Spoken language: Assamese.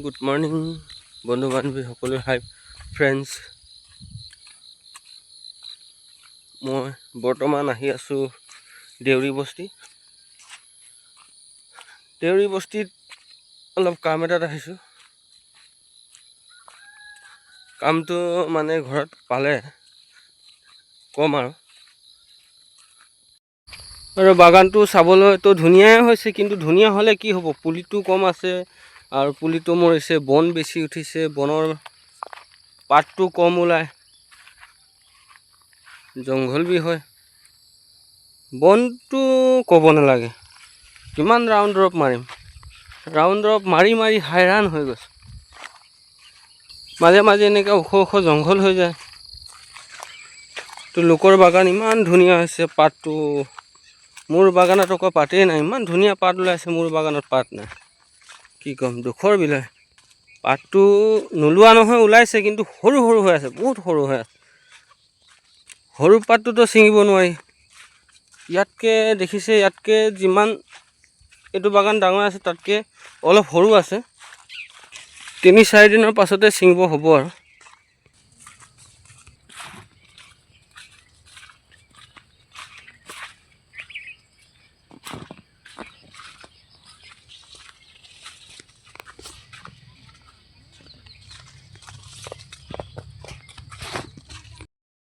গুড মৰ্ণিং বন্ধু বান্ধৱী সকলো। হাই ফ্ৰেণ্ডছ, মই বৰ্তমান আহি আছোঁ দেউৰী বস্তিত অলপ কাম এটাত আহিছোঁ। কামটো মানে ঘৰত পালে কম আৰু বাগানটো চাবলৈতো ধুনীয়াই হৈছে, কিন্তু ধুনীয়া হ'লে কি হ'ব, পুলিটো কম আছে আৰু পুলিটো মৰিছে, বন বেছি উঠিছে, বনৰ পাতটো কম ওলায়, জংঘল বি হয়। বনটো ক'ব নালাগে, কিমান ৰাউণ্ড ড্ৰপ মাৰি হাইৰাণ হৈ গৈছে। মাজে মাজে এনেকৈ ওখ জংঘল হৈ যায়। তো লোকৰ বাগান ইমান ধুনীয়া হৈছে, পাতটো মোৰ বাগানত আকৌ পাতেই নাই। ইমান ধুনীয়া পাত ওলাইছে, মোৰ বাগানত পাত নাই। কি ক'ম, দুখৰ বিলাই। পাতটো নোলোৱা নহয়, ওলাইছে, কিন্তু সৰু হৈ আছে, বহুত সৰু হৈ আছে। সৰু পাতটোতো ছিঙিব নোৱাৰি। ইয়াতকৈ যিমান এইটো বাগান ডাঙৰ আছে, তাতকৈ অলপ সৰু আছে। 3-4 দিনৰ পাছতে ছিঙিব হ'ব আৰু।